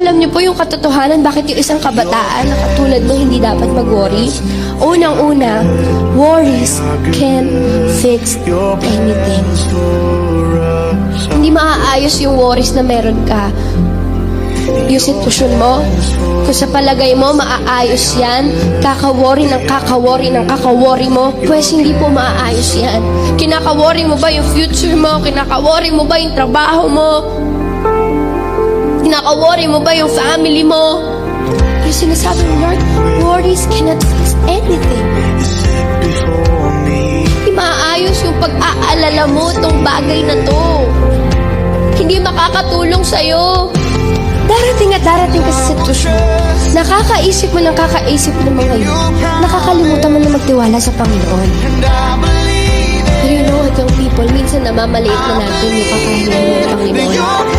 Alam niyo po yung katotohanan bakit yung isang kabataan na katulad mo hindi dapat mag-worry? Unang-una, worries can fix anything. Hindi maaayos yung worries na meron ka. Yung sitwasyon mo, kung sa palagay mo maaayos yan, kaka-worry mo, pues hindi po maaayos yan. Kinaka-worry mo ba yung future mo? Kinaka-worry mo ba yung trabaho mo? Kinaka-worry mo ba yung family mo? Yung sinasabi mo, Lord, worries cannot fix anything. Hindi maaayos yung pag-aalala mo itong bagay na to. Hindi makakatulong sa'yo. Darating at darating ka sa sitwasyon. Nakakaisip mo ng mga yun. Nakakalimutan mo na magtiwala sa Panginoon. Pero you know what, young people, minsan namamaliit na natin yung kakahilingan ng Panginoon.